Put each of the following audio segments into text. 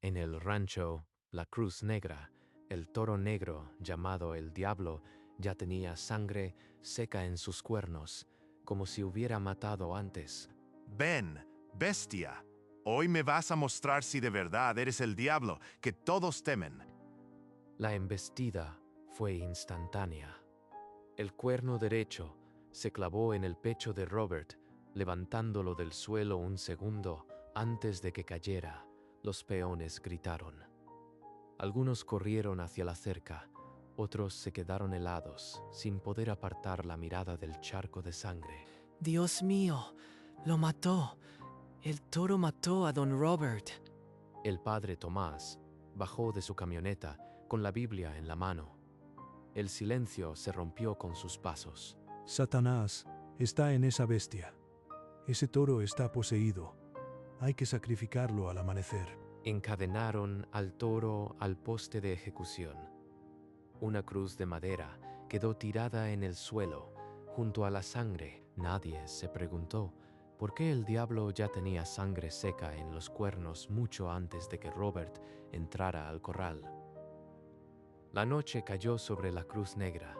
En el rancho La Cruz Negra, el toro negro, llamado el Diablo, ya tenía sangre seca en sus cuernos, como si hubiera matado antes. Ven, bestia. Hoy me vas a mostrar si de verdad eres el diablo que todos temen. La embestida fue instantánea. El cuerno derecho se clavó en el pecho de Robert, levantándolo del suelo un segundo antes de que cayera. Los peones gritaron. Algunos corrieron hacia la cerca, otros se quedaron helados, sin poder apartar la mirada del charco de sangre. Dios mío, lo mató. El toro mató a don Robert. El padre Tomás bajó de su camioneta con la Biblia en la mano. El silencio se rompió con sus pasos. Satanás está en esa bestia. Ese toro está poseído. Hay que sacrificarlo al amanecer. Encadenaron al toro al poste de ejecución. Una cruz de madera quedó tirada en el suelo, junto a la sangre. Nadie se preguntó por qué el diablo ya tenía sangre seca en los cuernos mucho antes de que Robert entrara al corral. La noche cayó sobre la Cruz Negra.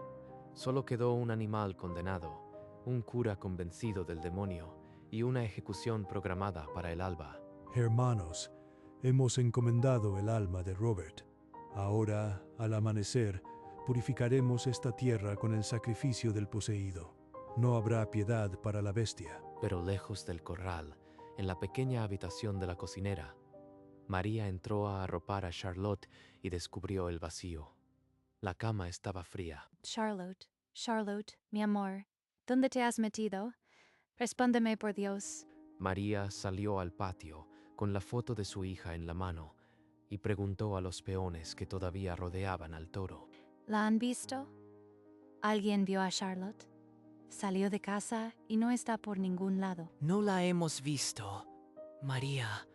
Solo quedó un animal condenado, un cura convencido del demonio y una ejecución programada para el alba. Hermanos, hemos encomendado el alma de Robert. Ahora, al amanecer, purificaremos esta tierra con el sacrificio del poseído. No habrá piedad para la bestia. Pero lejos del corral, en la pequeña habitación de la cocinera, María entró a arropar a Charlotte y descubrió el vacío. La cama estaba fría. Charlotte, Charlotte, mi amor, ¿dónde te has metido? Respóndeme por Dios. María salió al patio con la foto de su hija en la mano y preguntó a los peones que todavía rodeaban al toro. ¿La han visto? ¿Alguien vio a Charlotte? Salió de casa y no está por ningún lado. No la hemos visto, María.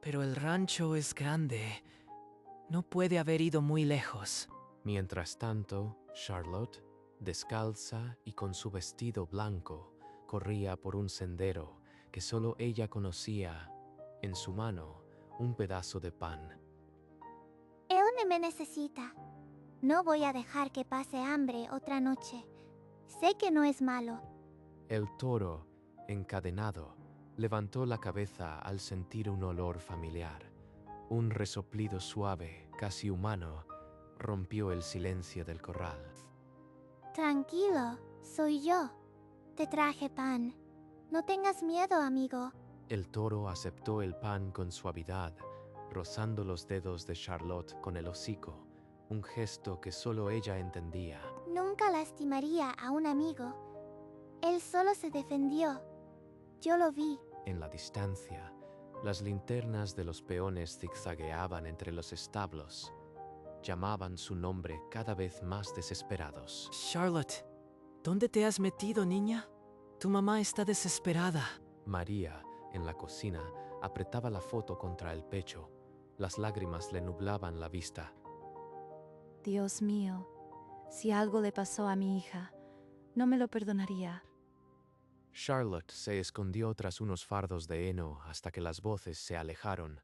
Pero el rancho es grande. No puede haber ido muy lejos. Mientras tanto, Charlotte, descalza y con su vestido blanco, corría por un sendero que solo ella conocía, en su mano un pedazo de pan. Él no me necesita. No voy a dejar que pase hambre otra noche. Sé que no es malo. El toro, encadenado, levantó la cabeza al sentir un olor familiar. Un resoplido suave, casi humano, rompió el silencio del corral. Tranquilo, soy yo. Te traje pan. No tengas miedo, amigo. El toro aceptó el pan con suavidad, rozando los dedos de Charlotte con el hocico, un gesto que solo ella entendía. Nunca lastimaría a un amigo. Él solo se defendió. Yo lo vi. En la distancia, las linternas de los peones zigzagueaban entre los establos. Llamaban su nombre cada vez más desesperados. Charlotte, ¿dónde te has metido, niña? Tu mamá está desesperada. María, en la cocina, apretaba la foto contra el pecho. Las lágrimas le nublaban la vista. Dios mío, si algo le pasó a mi hija, no me lo perdonaría. Charlotte se escondió tras unos fardos de heno hasta que las voces se alejaron.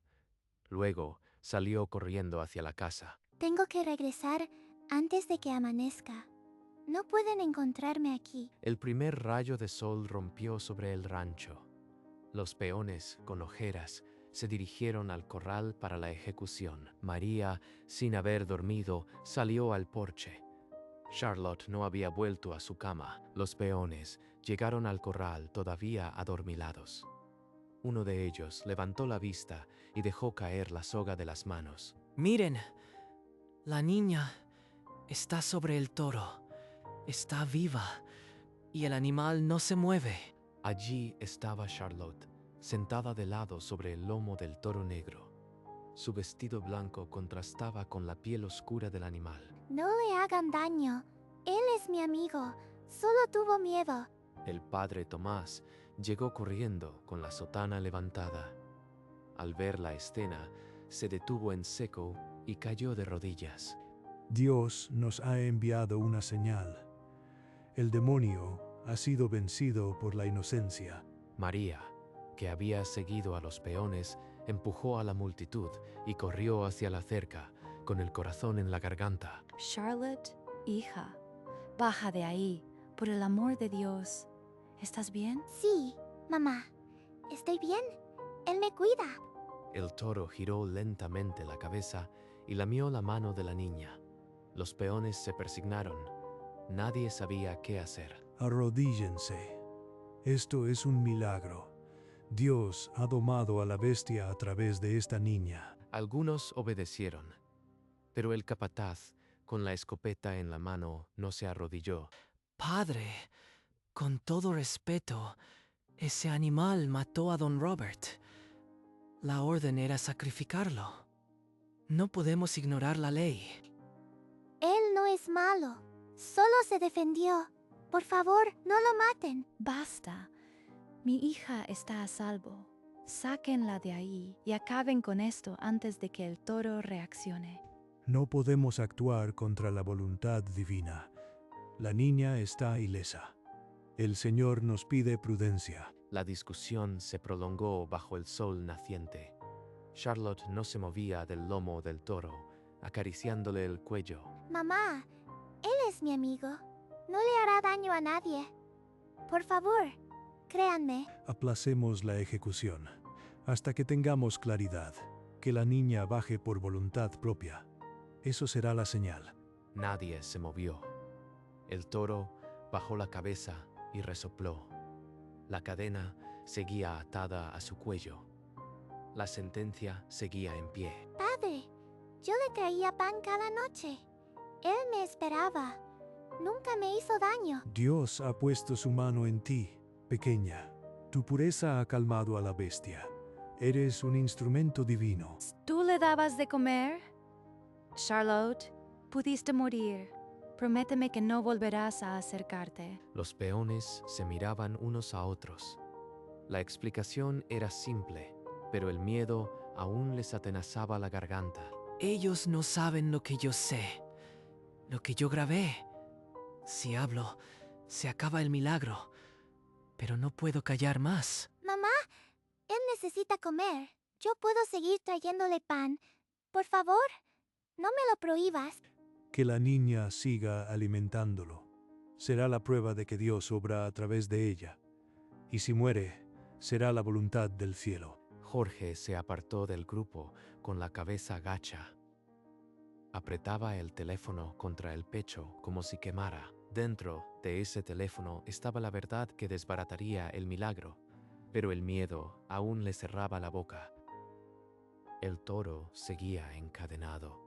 Luego salió corriendo hacia la casa. Tengo que regresar antes de que amanezca. No pueden encontrarme aquí. El primer rayo de sol rompió sobre el rancho. Los peones, con ojeras, se dirigieron al corral para la ejecución. María, sin haber dormido, salió al porche. Charlotte no había vuelto a su cama. Los peones llegaron al corral todavía adormilados. Uno de ellos levantó la vista y dejó caer la soga de las manos. Miren, la niña está sobre el toro. Está viva y el animal no se mueve. Allí estaba Charlotte, sentada de lado sobre el lomo del toro negro. Su vestido blanco contrastaba con la piel oscura del animal. No le hagan daño. Él es mi amigo. Solo tuvo miedo. El padre Tomás llegó corriendo con la sotana levantada. Al ver la escena, se detuvo en seco y cayó de rodillas. Dios nos ha enviado una señal. El demonio ha sido vencido por la inocencia. María, que había seguido a los peones, empujó a la multitud y corrió hacia la cerca, con el corazón en la garganta. Charlotte, hija, baja de ahí, por el amor de Dios. ¿Estás bien? Sí, mamá. ¿Estoy bien? Él me cuida. El toro giró lentamente la cabeza y lamió la mano de la niña. Los peones se persignaron. Nadie sabía qué hacer. Arrodíllense. Esto es un milagro. Dios ha domado a la bestia a través de esta niña. Algunos obedecieron, pero el capataz, con la escopeta en la mano, no se arrodilló. Padre, con todo respeto, ese animal mató a Don Robert. La orden era sacrificarlo. No podemos ignorar la ley. Él no es malo. Solo se defendió. Por favor, no lo maten. Basta. Mi hija está a salvo. Sáquenla de ahí y acaben con esto antes de que el toro reaccione. No podemos actuar contra la voluntad divina. La niña está ilesa. El Señor nos pide prudencia. La discusión se prolongó bajo el sol naciente. Charlotte no se movía del lomo del toro, acariciándole el cuello. Mamá, él es mi amigo. No le hará daño a nadie. Por favor, créanme. Aplacemos la ejecución hasta que tengamos claridad. Que la niña baje por voluntad propia. Eso será la señal. Nadie se movió. El toro bajó la cabeza y resopló. La cadena seguía atada a su cuello. La sentencia seguía en pie. Padre, yo le traía pan cada noche. Él me esperaba. Nunca me hizo daño. Dios ha puesto su mano en ti, pequeña. Tu pureza ha calmado a la bestia. Eres un instrumento divino. ¿Tú le dabas de comer? Charlotte, pudiste morir. Prométeme que no volverás a acercarte. Los peones se miraban unos a otros. La explicación era simple, pero el miedo aún les atenazaba la garganta. Ellos no saben lo que yo sé, lo que yo grabé. Si hablo, se acaba el milagro, pero no puedo callar más. Mamá, él necesita comer. Yo puedo seguir trayéndole pan. Por favor, no me lo prohíbas. Que la niña siga alimentándolo. Será la prueba de que Dios obra a través de ella. Y si muere, será la voluntad del cielo. Jorge se apartó del grupo con la cabeza gacha. Apretaba el teléfono contra el pecho como si quemara. Dentro de ese teléfono estaba la verdad que desbarataría el milagro, pero el miedo aún le cerraba la boca. El toro seguía encadenado.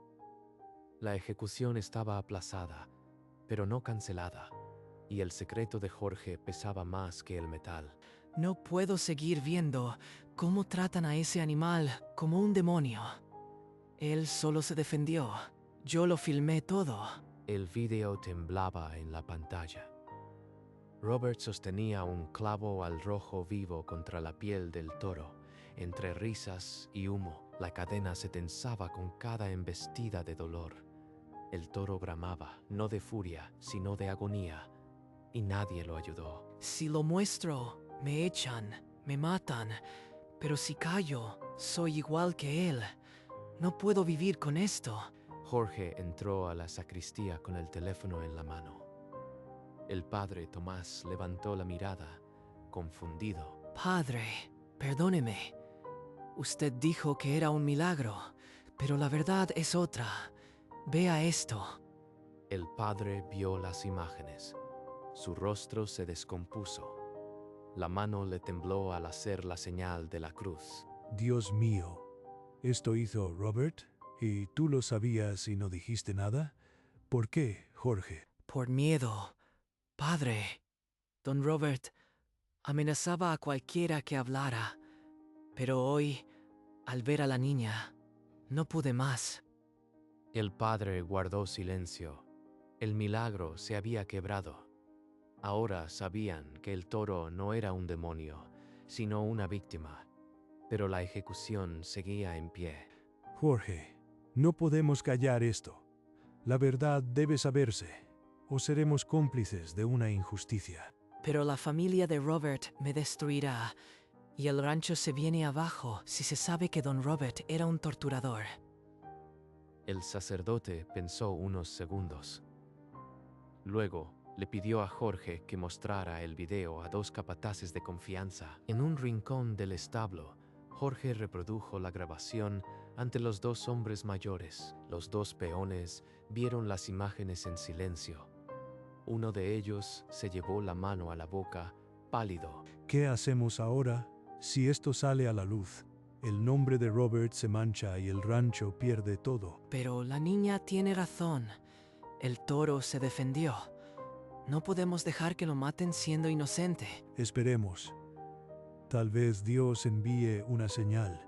La ejecución estaba aplazada, pero no cancelada, y el secreto de Jorge pesaba más que el metal. No puedo seguir viendo cómo tratan a ese animal como un demonio. Él solo se defendió. Yo lo filmé todo. El vídeo temblaba en la pantalla. Robert sostenía un clavo al rojo vivo contra la piel del toro. Entre risas y humo, la cadena se tensaba con cada embestida de dolor. El toro bramaba, no de furia, sino de agonía, y nadie lo ayudó. Si lo muestro, me echan, me matan. Pero si callo, soy igual que él. No puedo vivir con esto. Jorge entró a la sacristía con el teléfono en la mano. El padre Tomás levantó la mirada, confundido. Padre, perdóneme. Usted dijo que era un milagro, pero la verdad es otra. Vea esto. El padre vio las imágenes. Su rostro se descompuso. La mano le tembló al hacer la señal de la cruz. Dios mío, ¿esto hizo Robert? ¿Y tú lo sabías y no dijiste nada? ¿Por qué, Jorge? Por miedo. Padre, Don Robert amenazaba a cualquiera que hablara. Pero hoy, al ver a la niña, no pude más. El padre guardó silencio. El milagro se había quebrado. Ahora sabían que el toro no era un demonio, sino una víctima. Pero la ejecución seguía en pie. Jorge, no podemos callar esto. La verdad debe saberse, o seremos cómplices de una injusticia. Pero la familia de Robert me destruirá. Y el rancho se viene abajo si se sabe que Don Robert era un torturador. El sacerdote pensó unos segundos. Luego le pidió a Jorge que mostrara el video a dos capataces de confianza. En un rincón del establo, Jorge reprodujo la grabación ante los dos hombres mayores. Los dos peones vieron las imágenes en silencio. Uno de ellos se llevó la mano a la boca, pálido. ¿Qué hacemos ahora? Si esto sale a la luz, el nombre de Robert se mancha y el rancho pierde todo. Pero la niña tiene razón. El toro se defendió. No podemos dejar que lo maten siendo inocente. Esperemos. Tal vez Dios envíe una señal.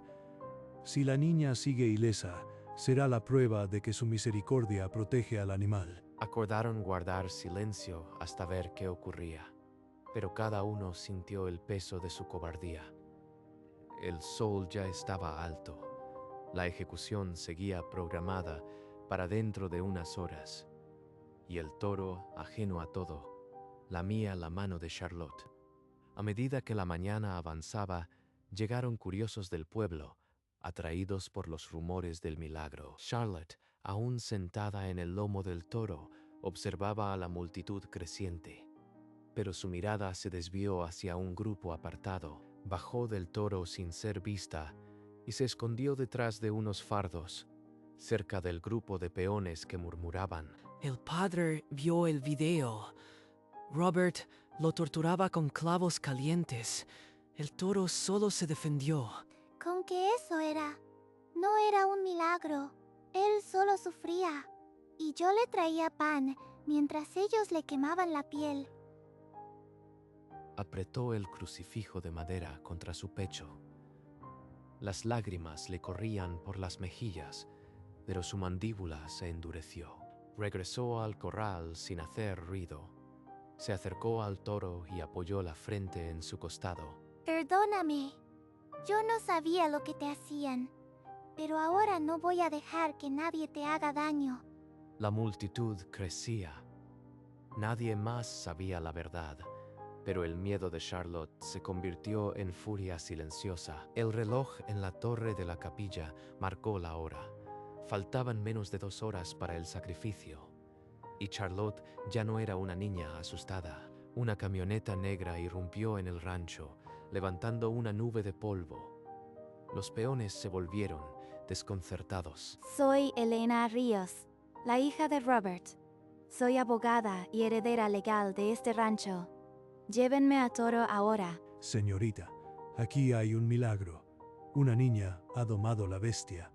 Si la niña sigue ilesa, será la prueba de que su misericordia protege al animal. Acordaron guardar silencio hasta ver qué ocurría, pero cada uno sintió el peso de su cobardía. El sol ya estaba alto. La ejecución seguía programada para dentro de unas horas, y el toro, ajeno a todo, lamía la mano de Charlotte. A medida que la mañana avanzaba, llegaron curiosos del pueblo, atraídos por los rumores del milagro. Charlotte, aún sentada en el lomo del toro, observaba a la multitud creciente, pero su mirada se desvió hacia un grupo apartado. Bajó del toro sin ser vista y se escondió detrás de unos fardos, cerca del grupo de peones que murmuraban. El padre vio el video. Robert lo torturaba con clavos calientes. El toro solo se defendió. Con que eso era. No era un milagro. Él solo sufría. Y yo le traía pan mientras ellos le quemaban la piel. Apretó el crucifijo de madera contra su pecho. Las lágrimas le corrían por las mejillas, pero su mandíbula se endureció. Regresó al corral sin hacer ruido. Se acercó al toro y apoyó la frente en su costado. Perdóname. Yo no sabía lo que te hacían. Pero ahora no voy a dejar que nadie te haga daño. La multitud crecía. Nadie más sabía la verdad, pero el miedo de Charlotte se convirtió en furia silenciosa. El reloj en la torre de la capilla marcó la hora. Faltaban menos de 2 horas para el sacrificio. Y Charlotte ya no era una niña asustada. Una camioneta negra irrumpió en el rancho, levantando una nube de polvo. Los peones se volvieron, desconcertados. Soy Elena Ríos, la hija de Robert. Soy abogada y heredera legal de este rancho. Llévenme a Toro ahora. Señorita, aquí hay un milagro. Una niña ha domado la bestia.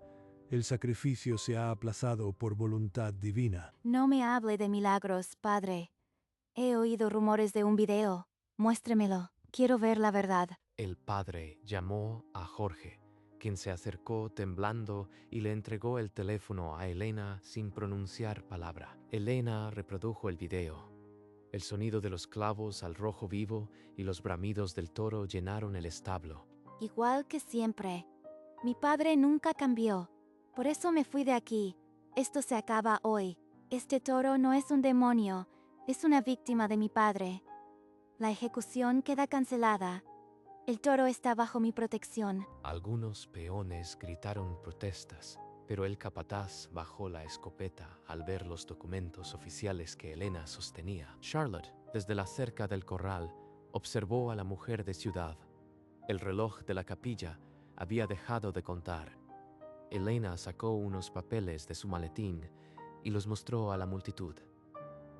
El sacrificio se ha aplazado por voluntad divina. No me hable de milagros, padre. He oído rumores de un video. Muéstremelo. Quiero ver la verdad. El padre llamó a Jorge, quien se acercó temblando y le entregó el teléfono a Elena sin pronunciar palabra. Elena reprodujo el video. El sonido de los clavos al rojo vivo y los bramidos del toro llenaron el establo. Igual que siempre. Mi padre nunca cambió. Por eso me fui de aquí. Esto se acaba hoy. Este toro no es un demonio. Es una víctima de mi padre. La ejecución queda cancelada. El toro está bajo mi protección. Algunos peones gritaron protestas, pero el capataz bajó la escopeta al ver los documentos oficiales que Elena sostenía. Charlotte, desde la cerca del corral, observó a la mujer de ciudad. El reloj de la capilla había dejado de contar. Elena sacó unos papeles de su maletín y los mostró a la multitud.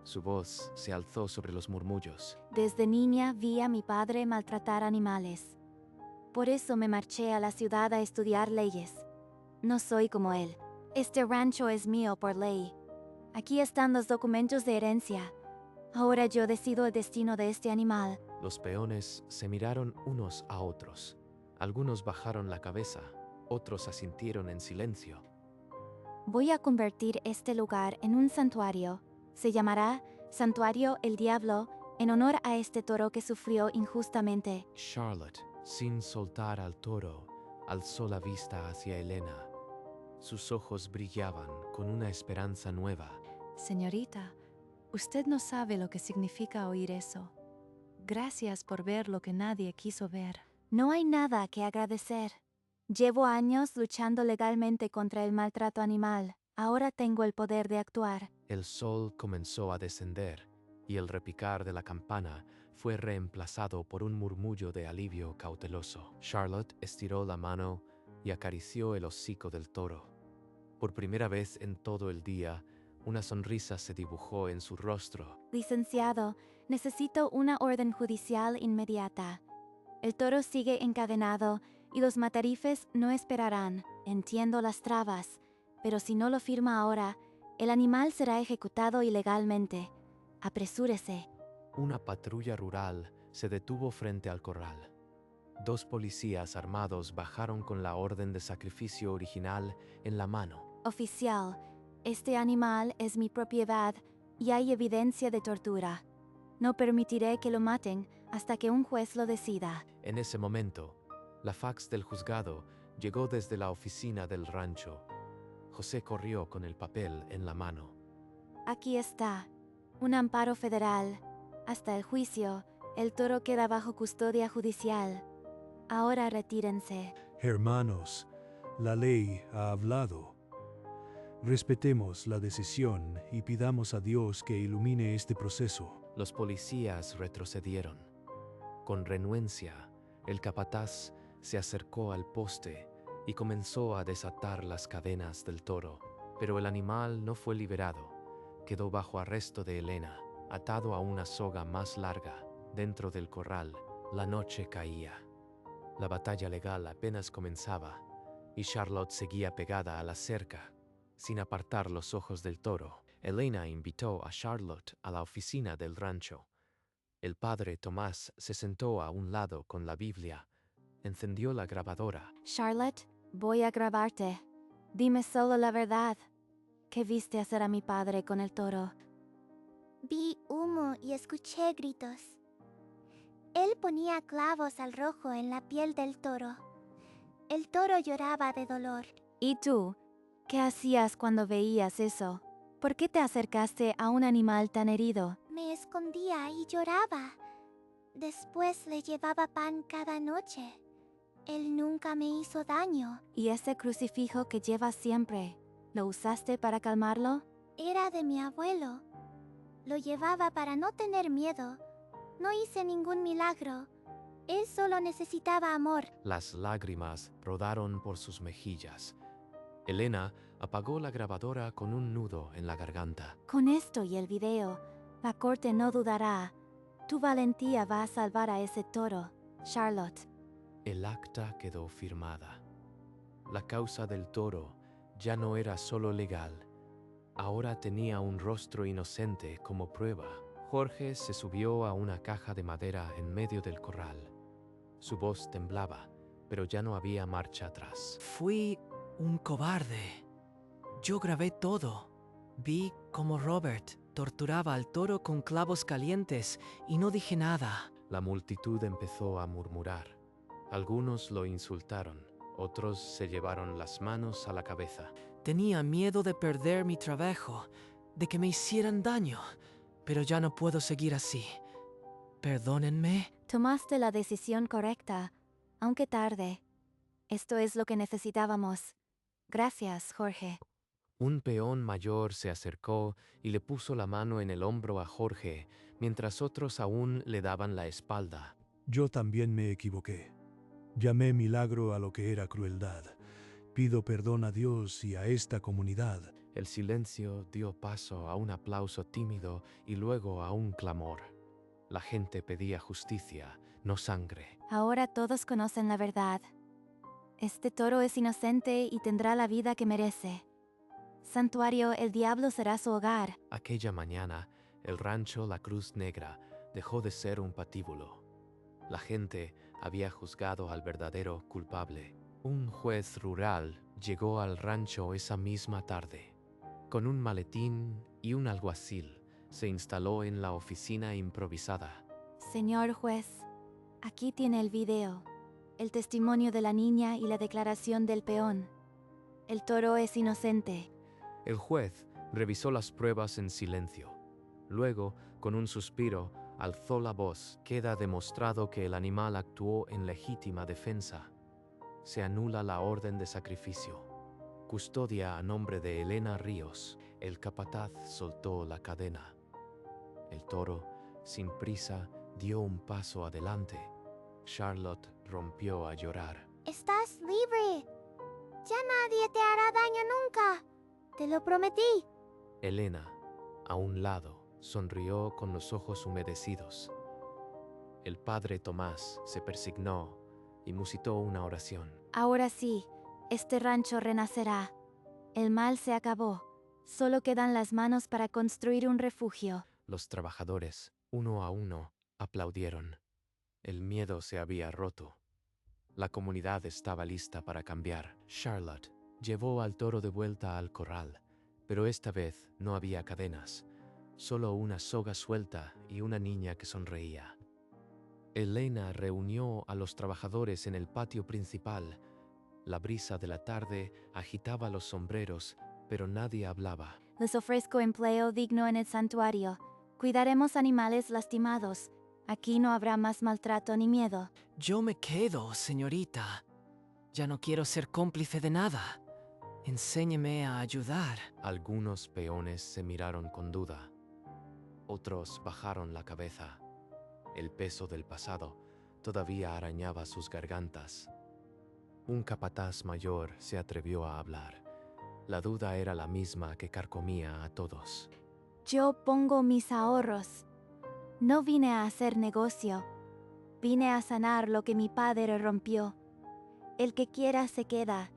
Su voz se alzó sobre los murmullos. Desde niña vi a mi padre maltratar animales. Por eso me marché a la ciudad a estudiar leyes. No soy como él. Este rancho es mío por ley. Aquí están los documentos de herencia. Ahora yo decido el destino de este animal. Los peones se miraron unos a otros. Algunos bajaron la cabeza, otros asintieron en silencio. Voy a convertir este lugar en un santuario. Se llamará Santuario el Diablo en honor a este toro que sufrió injustamente. Charlotte, sin soltar al toro, alzó la vista hacia Elena. Sus ojos brillaban con una esperanza nueva. Señorita, usted no sabe lo que significa oír eso. Gracias por ver lo que nadie quiso ver. No hay nada que agradecer. Llevo años luchando legalmente contra el maltrato animal. Ahora tengo el poder de actuar. El sol comenzó a descender y el repicar de la campana fue reemplazado por un murmullo de alivio cauteloso. Charlotte estiró la mano y acarició el hocico del toro. Por primera vez en todo el día, una sonrisa se dibujó en su rostro. Licenciado, necesito una orden judicial inmediata. El toro sigue encadenado y los matarifes no esperarán. Entiendo las trabas, pero si no lo firma ahora, el animal será ejecutado ilegalmente. Apresúrese. Una patrulla rural se detuvo frente al corral. 2 policías armados bajaron con la orden de sacrificio original en la mano. Oficial, este animal es mi propiedad y hay evidencia de tortura. No permitiré que lo maten hasta que un juez lo decida. En ese momento, la fax del juzgado llegó desde la oficina del rancho. José corrió con el papel en la mano. Aquí está. Un amparo federal. Hasta el juicio, el toro queda bajo custodia judicial. Ahora retírense. Hermanos, la ley ha hablado. Respetemos la decisión y pidamos a Dios que ilumine este proceso. Los policías retrocedieron. Con renuencia, el capataz se acercó al poste y comenzó a desatar las cadenas del toro, pero el animal no fue liberado. Quedó bajo arresto de Elena, atado a una soga más larga, dentro del corral. La noche caía. La batalla legal apenas comenzaba, y Charlotte seguía pegada a la cerca, sin apartar los ojos del toro. Elena invitó a Charlotte a la oficina del rancho. El padre Tomás se sentó a un lado con la Biblia, encendió la grabadora. Charlotte, voy a grabarte. Dime solo la verdad. ¿Qué viste hacer a mi padre con el toro? Vi humo y escuché gritos. Él ponía clavos al rojo en la piel del toro. El toro lloraba de dolor. ¿Y tú? ¿Qué hacías cuando veías eso? ¿Por qué te acercaste a un animal tan herido? Me escondía y lloraba. Después le llevaba pan cada noche. Él nunca me hizo daño. ¿Y ese crucifijo que llevas siempre, lo usaste para calmarlo? Era de mi abuelo. Lo llevaba para no tener miedo. No hice ningún milagro. Él solo necesitaba amor. Las lágrimas rodaron por sus mejillas. Elena apagó la grabadora con un nudo en la garganta. Con esto y el video, la corte no dudará. Tu valentía va a salvar a ese toro, Charlotte. El acta quedó firmada. La causa del toro ya no era solo legal. Ahora tenía un rostro inocente como prueba. Jorge se subió a una caja de madera en medio del corral. Su voz temblaba, pero ya no había marcha atrás. Fui un cobarde. Yo grabé todo. Vi cómo Robert torturaba al toro con clavos calientes y no dije nada. La multitud empezó a murmurar. Algunos lo insultaron, otros se llevaron las manos a la cabeza. Tenía miedo de perder mi trabajo, de que me hicieran daño, pero ya no puedo seguir así. Perdónenme. Tomaste la decisión correcta, aunque tarde. Esto es lo que necesitábamos. Gracias, Jorge. Un peón mayor se acercó y le puso la mano en el hombro a Jorge, mientras otros aún le daban la espalda. Yo también me equivoqué. Llamé milagro a lo que era crueldad. Pido perdón a Dios y a esta comunidad. El silencio dio paso a un aplauso tímido y luego a un clamor. La gente pedía justicia, no sangre. Ahora todos conocen la verdad. Este toro es inocente y tendrá la vida que merece. Santuario, el diablo será su hogar. Aquella mañana, el rancho La Cruz Negra dejó de ser un patíbulo. La gente había juzgado al verdadero culpable. Un juez rural llegó al rancho esa misma tarde. Con un maletín y un alguacil, se instaló en la oficina improvisada. Señor juez, aquí tiene el video, el testimonio de la niña y la declaración del peón. El toro es inocente. El juez revisó las pruebas en silencio. Luego, con un suspiro, alzó la voz. Queda demostrado que el animal actuó en legítima defensa. Se anula la orden de sacrificio. Custodia a nombre de Elena Ríos. El capataz soltó la cadena. El toro, sin prisa, dio un paso adelante. Charlotte rompió a llorar. Estás libre. Ya nadie te hará daño nunca. Te lo prometí. Elena, a un lado, sonrió con los ojos humedecidos. El padre Tomás se persignó y musitó una oración. Ahora sí, este rancho renacerá. El mal se acabó. Solo quedan las manos para construir un refugio. Los trabajadores, uno a uno, aplaudieron. El miedo se había roto. La comunidad estaba lista para cambiar. Charlotte llevó al toro de vuelta al corral, pero esta vez no había cadenas, solo una soga suelta y una niña que sonreía. Elena reunió a los trabajadores en el patio principal. La brisa de la tarde agitaba los sombreros, pero nadie hablaba. Les ofrezco empleo digno en el santuario. Cuidaremos animales lastimados. Aquí no habrá más maltrato ni miedo. Yo me quedo, señorita. Ya no quiero ser cómplice de nada. Enséñeme a ayudar. Algunos peones se miraron con duda. Otros bajaron la cabeza. El peso del pasado todavía arañaba sus gargantas. Un capataz mayor se atrevió a hablar. La duda era la misma que carcomía a todos. Yo pongo mis ahorros. No vine a hacer negocio. Vine a sanar lo que mi padre rompió. El que quiera se queda.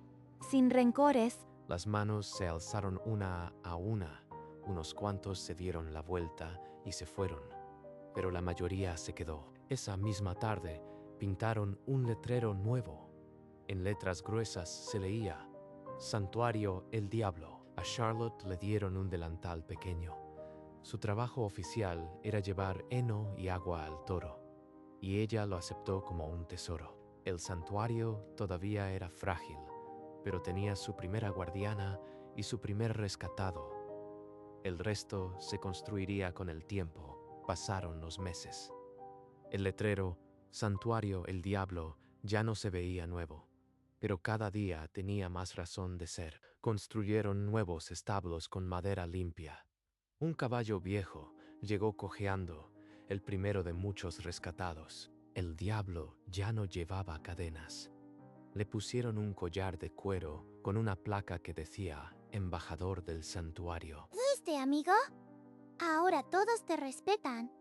Sin rencores. Las manos se alzaron una a una. Unos cuantos se dieron la vuelta y se fueron, pero la mayoría se quedó. Esa misma tarde pintaron un letrero nuevo. En letras gruesas se leía: Santuario El Diablo. A Charlotte le dieron un delantal pequeño. Su trabajo oficial era llevar heno y agua al toro, y ella lo aceptó como un tesoro. El santuario todavía era frágil, pero tenía su primera guardiana y su primer rescatado. El resto se construiría con el tiempo. Pasaron los meses. El letrero, Santuario El Diablo, ya no se veía nuevo, pero cada día tenía más razón de ser. Construyeron nuevos establos con madera limpia. Un caballo viejo llegó cojeando, el primero de muchos rescatados. El diablo ya no llevaba cadenas. Le pusieron un collar de cuero con una placa que decía Embajador del Santuario. ¿Viste, amigo? Ahora todos te respetan.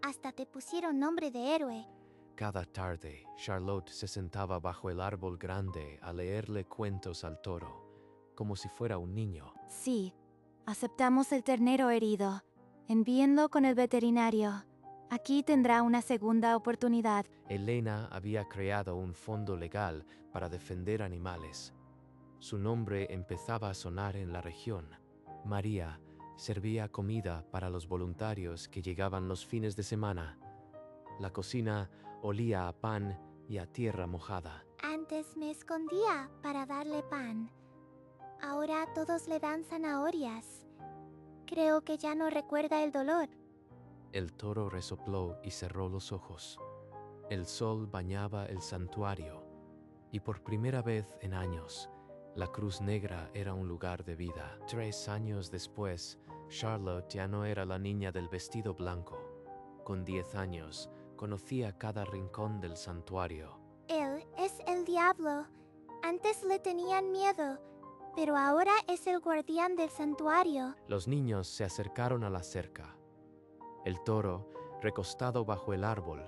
Hasta te pusieron nombre de héroe. Cada tarde, Charlotte se sentaba bajo el árbol grande a leerle cuentos al toro, como si fuera un niño. Sí, aceptamos el ternero herido. Envíenlo con el veterinario. Aquí tendrá una segunda oportunidad. Elena había creado un fondo legal para defender animales. Su nombre empezaba a sonar en la región. María servía comida para los voluntarios que llegaban los fines de semana. La cocina olía a pan y a tierra mojada. Antes me escondía para darle pan. Ahora todos le dan zanahorias. Creo que ya no recuerda el dolor. El toro resopló y cerró los ojos. El sol bañaba el santuario, y por primera vez en años, la Cruz Negra era un lugar de vida. 3 años después, Charlotte ya no era la niña del vestido blanco. Con 10 años, conocía cada rincón del santuario. Él es el diablo. Antes le tenían miedo, pero ahora es el guardián del santuario. Los niños se acercaron a la cerca. El toro, recostado bajo el árbol,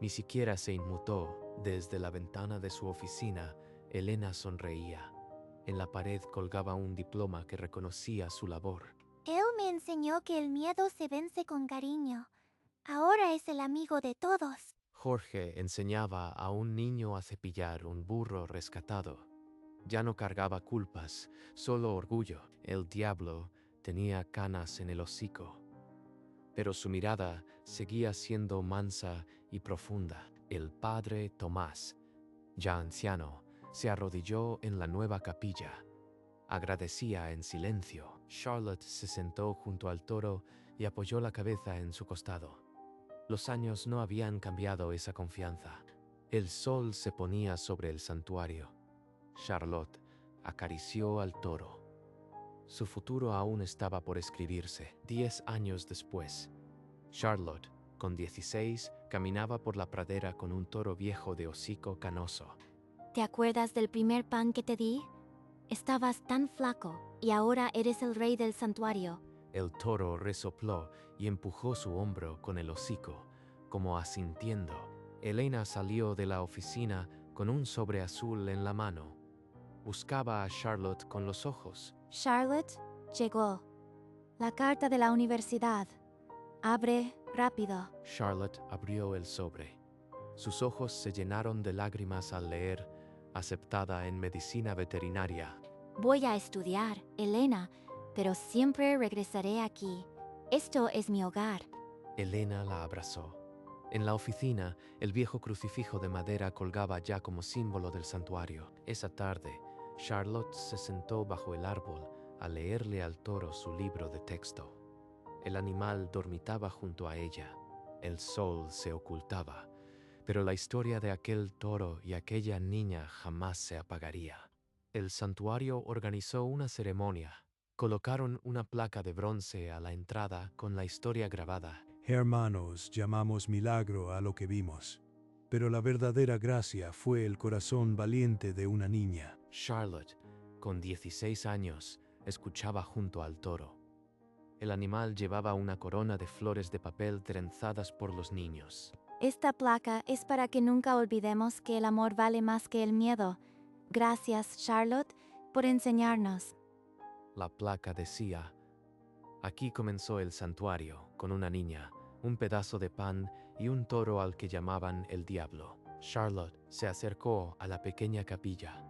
ni siquiera se inmutó. Desde la ventana de su oficina, Elena sonreía. En la pared colgaba un diploma que reconocía su labor. Él me enseñó que el miedo se vence con cariño. Ahora es el amigo de todos. Jorge enseñaba a un niño a cepillar un burro rescatado. Ya no cargaba culpas, solo orgullo. El diablo tenía canas en el hocico, pero su mirada seguía siendo mansa y profunda. El padre Tomás, ya anciano, se arrodilló en la nueva capilla. Agradecía en silencio. Charlotte se sentó junto al toro y apoyó la cabeza en su costado. Los años no habían cambiado esa confianza. El sol se ponía sobre el santuario. Charlotte acarició al toro. Su futuro aún estaba por escribirse. 10 años después, Charlotte, con 16, caminaba por la pradera con un toro viejo de hocico canoso. ¿Te acuerdas del primer pan que te di? Estabas tan flaco y ahora eres el rey del santuario. El toro resopló y empujó su hombro con el hocico, como asintiendo. Elena salió de la oficina con un sobre azul en la mano. Buscaba a Charlotte con los ojos. Charlotte, llegó. La carta de la universidad. Abre rápido. Charlotte abrió el sobre. Sus ojos se llenaron de lágrimas al leer, aceptada en medicina veterinaria. Voy a estudiar, Elena, pero siempre regresaré aquí. Esto es mi hogar. Elena la abrazó. En la oficina, el viejo crucifijo de madera colgaba ya como símbolo del santuario. Esa tarde, Charlotte se sentó bajo el árbol a leerle al toro su libro de texto. El animal dormitaba junto a ella. El sol se ocultaba, pero la historia de aquel toro y aquella niña jamás se apagaría. El santuario organizó una ceremonia. Colocaron una placa de bronce a la entrada con la historia grabada. Hermanos, llamamos milagro a lo que vimos, pero la verdadera gracia fue el corazón valiente de una niña. Charlotte, con 16 años, escuchaba junto al toro. El animal llevaba una corona de flores de papel trenzadas por los niños. Esta placa es para que nunca olvidemos que el amor vale más que el miedo. Gracias, Charlotte, por enseñarnos. La placa decía: aquí comenzó el santuario, con una niña, un pedazo de pan y un toro al que llamaban el diablo. Charlotte se acercó a la pequeña capilla.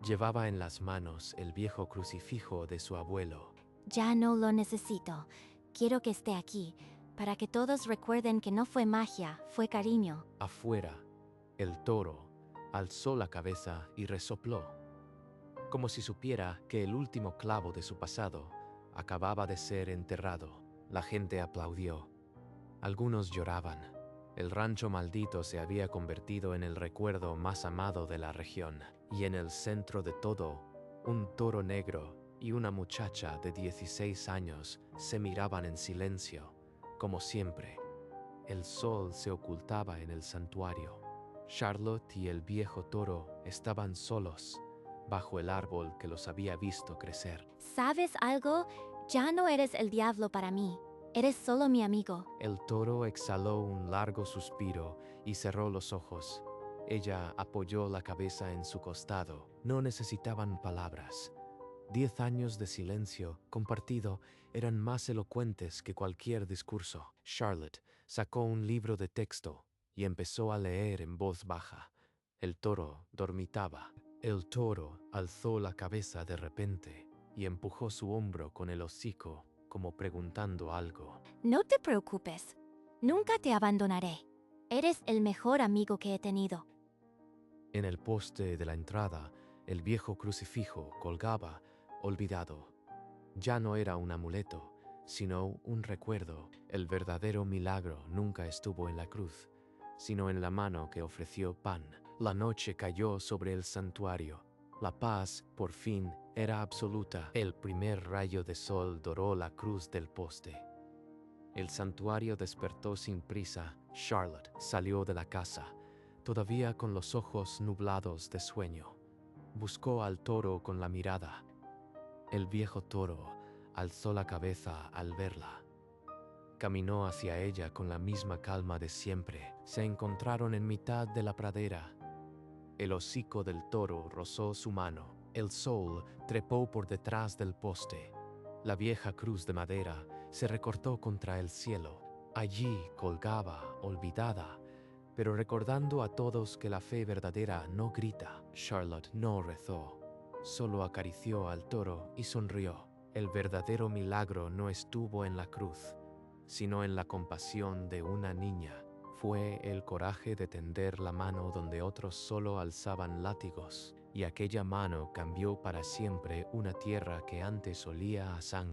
Llevaba en las manos el viejo crucifijo de su abuelo. Ya no lo necesito. Quiero que esté aquí, para que todos recuerden que no fue magia, fue cariño. Afuera, el toro alzó la cabeza y resopló, como si supiera que el último clavo de su pasado acababa de ser enterrado. La gente aplaudió. Algunos lloraban. El rancho maldito se había convertido en el recuerdo más amado de la región. Y en el centro de todo, un toro negro y una muchacha de 16 años se miraban en silencio, como siempre. El sol se ocultaba en el santuario. Charlotte y el viejo toro estaban solos, bajo el árbol que los había visto crecer. ¿Sabes algo? Ya no eres el diablo para mí. Eres solo mi amigo. El toro exhaló un largo suspiro y cerró los ojos. Ella apoyó la cabeza en su costado. No necesitaban palabras. 10 años de silencio compartido eran más elocuentes que cualquier discurso. Charlotte sacó un libro de texto y empezó a leer en voz baja. El toro dormitaba. El toro alzó la cabeza de repente y empujó su hombro con el hocico, como preguntando algo. No te preocupes. Nunca te abandonaré. Eres el mejor amigo que he tenido. En el poste de la entrada, el viejo crucifijo colgaba, olvidado. Ya no era un amuleto, sino un recuerdo. El verdadero milagro nunca estuvo en la cruz, sino en la mano que ofreció pan. La noche cayó sobre el santuario. La paz, por fin, era absoluta. El primer rayo de sol doró la cruz del poste. El santuario despertó sin prisa. Charlotte salió de la casa, todavía con los ojos nublados de sueño. Buscó al toro con la mirada. El viejo toro alzó la cabeza al verla. Caminó hacia ella con la misma calma de siempre. Se encontraron en mitad de la pradera. El hocico del toro rozó su mano. El sol trepó por detrás del poste. La vieja cruz de madera se recortó contra el cielo. Allí colgaba, olvidada, pero recordando a todos que la fe verdadera no grita. Charlotte no rezó, solo acarició al toro y sonrió. El verdadero milagro no estuvo en la cruz, sino en la compasión de una niña. Fue el coraje de tender la mano donde otros solo alzaban látigos, y aquella mano cambió para siempre una tierra que antes olía a sangre.